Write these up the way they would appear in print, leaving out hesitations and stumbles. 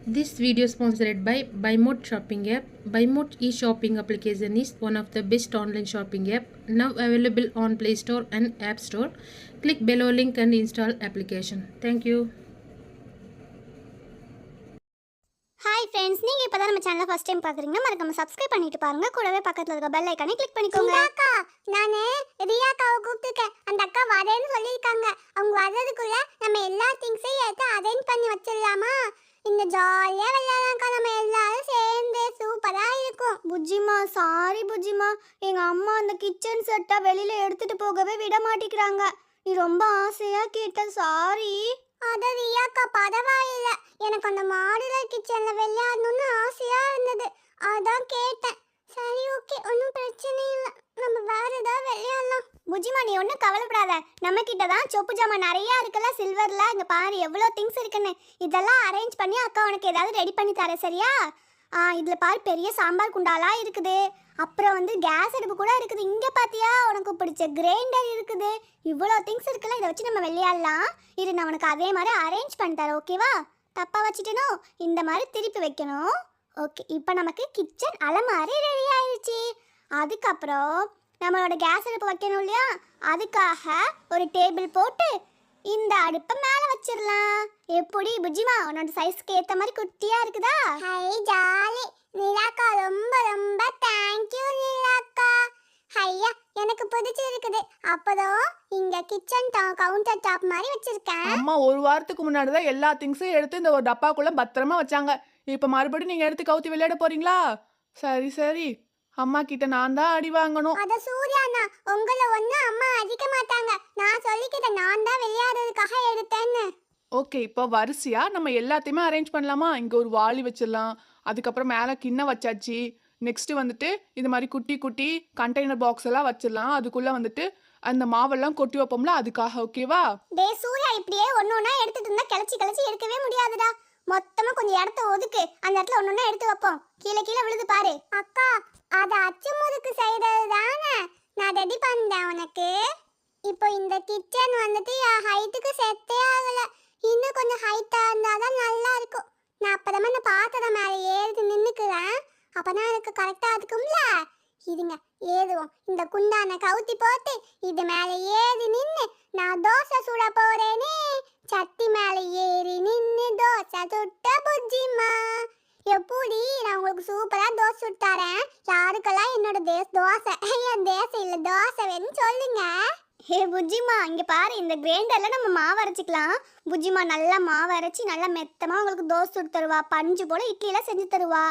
This video is sponsored by BuyMode shopping app. BuyMode e-shopping application is one of the best online shopping app now available on Play Store and App Store. Click below link and install application. Thank you. Hi friends, நீங்கள் இப்போ தான் நம்ம சேனலை first time பார்க்குறீங்கன்னா மறக்காம subscribe பண்ணிட்டு பாருங்க. கூடவே பக்கத்தில் இருக்க பெல் ஐக்கானே கிளிக் பண்ணிக்கோங்க. அக்கா, நான் ரியாக்காவை கூப்பிட்டுருக்கேன். அந்த அக்கா வரேன்னு சொல்லியிருக்காங்க. அவங்க வர்றதுக்குள்ள நம்ம எல்லா திங்ஸையும் எடுத்து அரேஞ்ச் பண்ணி வச்சிடலாமா? இந்த ஜாலியாக விளையாடலாம்க்கா, நம்ம எல்லாரும் சேர்ந்து சூப்பராக இருக்கும். புஜ்ஜிமா, சாரி புஜ்ஜிமா, எங்கள் அம்மா அந்த கிச்சன் செட்டை வெளியில் எடுத்துகிட்டு போகவே விட மாட்டேங்கிறாங்க. நீ ரொம்ப ஆசையாக கேட்ட, சாரி. அட ரியாக்கா, பரவாயில்ல. எனக்கு அந்த மாடுலர் கிச்சன்ல விளையாடணும்னு ஆசையா இருந்தது, அதான் கேட்டேன். சரி, ஓகே, ஒன்றும் பிரச்சனை இல்லை. நம்ம வேற ஏதாவது விளையாடலாம். புஜிமா, நீ ஒன்றும் கவலைப்படாத. நம்ம கிட்ட தான் சொப்பு ஜாமான் நிறையா இருக்குல்ல, சில்வர்ல. இங்கே பாரு எவ்வளோ திங்ஸ் இருக்குன்னு. இதெல்லாம் அரேஞ்ச் பண்ணி அக்கா உனக்கு ஏதாவது ரெடி பண்ணி தரேன், சரியா? இதில் பாரு, பெரிய சாம்பார் குண்டாலாம் இருக்குது. அப்புறம் வந்து கேஸ் அடுப்பு கூட இருக்குது. இங்கே பார்த்தியா, உனக்கு பிடிச்ச கிரைண்டர் இருக்குது. இவ்வளோ திங்ஸ் இருக்குல்ல, இதை வச்சு நம்ம விளையாடலாம். இது நான் உனக்கு அதே மாதிரி அரேஞ்ச் பண்ணி தரேன், ஓகேவா? தப்பாக வச்சுட்டேனோ, இந்த மாதிரி திருப்பி வைக்கணும். ஓகே, இப்போ நமக்கு கிச்சன் அலமாரி ரெடி ஆயிடுச்சு. அதுக்கப்புறம் நம்மளோட கேஸ் அடுப்பு வைக்கணும் இல்லையா, அதுக்காக ஒரு டேபிள் போட்டு இந்த அடுப்பை மேலே வச்சிடலாம். எப்படி புஜிமா, உன்னோட சைஸ்க்கு ஏற்ற மாதிரி குட்டியாக இருக்குதா? High, jolly. நிலாக்கா, ரொம்ப ரொம்ப தேங்க்யூ நிலாக்கா. ஐயா, எனக்கு பிடிச்சிருக்குது. அப்பதான் இங்க கிச்சன் கவுண்டர் டாப் மாதிரி வச்சிருக்கேன். அம்மா ஒரு வாரத்துக்கு முன்னாடி தான் எல்லா திங்ஸையும் எடுத்து இந்த ஒரு டப்பாக்குள்ள பத்திரமா வச்சாங்க. இப்ப மறுபடியும் நீங்க எடுத்து கவுத்தி விளையாட போறீங்களா? சரி சரி, அம்மா கிட்ட நான் தான் அடி வாங்கணும். அத சூர்யாண்ணா, உங்களை ஒண்ணு அம்மா அடிக்க மாட்டாங்க. நான் சொல்லிக்கிட்டேன், நான் தான் விளையாடுறதுக்காக எடுத்தேன்னு. ஓகே, இப்போ வரிசையா நம்ம எல்லாத்தையுமே அரேஞ்ச் பண்ணலாமா? இங்க ஒரு வாளி வச்சிடலாம். அதுக்கப்புறம் மேல கிண்ணம் வச்சாச்சு. நெக்ஸ்ட் வந்துட்டு இந்த மாதிரி குட்டி குட்டி கண்டெய்னர் பாக்ஸ் எல்லாம் வச்சிடலாம். அதுக்குள்ள வந்துட்டு அந்த மாவெல்லாம் கொட்டி வைப்போம்ல, அதுக்காக. ஓகேவா? டே சூர்யா, இப்படியே ஒன்னொன்னா எடுத்துட்டு இருந்தா கிளச்சி கிளச்சி எடுக்கவே முடியாதுடா. மொத்தமா கொஞ்சம் இடத்த ஒதுக்கு, அந்த இடத்துல ஒன்னொன்னா எடுத்து வைப்போம். கீழே கீழே விழுது பாரு. அக்கா, அது அச்சு முறுக்கு செய்யறது தானே, நான் ரெடி பண்ணேன் உனக்கு. இப்போ இந்த கிச்சன் வந்துட்டு என் ஹைட்டுக்கு செட்டே ஆகல. இன்னும் கொஞ்சம் ஹைட்டா இருந்தாதான் நல்லா இருக்கும். நான் அப்பதான் இந்த பாத்திரம் மேலே ஏறி நின்னுக்குறேன். அப்பதான் எனக்கு கரெக்டா இருக்கும்ல. இதுங்க ஏதுவோம். இந்த குண்டான கவுத்தி போட்டு இது மேல ஏறி நின்னு நான் தோசை சுட போறேனே. சட்டி மேல ஏறி நின்னு தோசை சுட்ட புஜ்ஜிமா. எப்படி, நான் உங்களுக்கு சூப்பரா தோசை சுட்டு தரேன். யாருக்கெல்லாம் என்னோட தோசை என் தேசம் இல்ல தோசை வேணும்னு சொல்லுங்க. ஹே புஜ்ஜிமா, இங்க பாரு, இந்த கிரைண்டர்ல நம்ம மாவு அரைச்சிக்கலாம். புஜ்ஜிமா நல்லா மாவு அரைச்சி நல்லா மெத்தமா உங்களுக்கு தோசை சுட்டு தருவா. பஞ்சு போல இட்லியெல்லாம் செஞ்சு தருவா.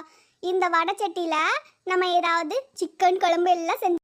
இந்த வடை சட்டியில நம்ம ஏதாவது சிக்கன் குழம்பு எல்லாம் செஞ்சு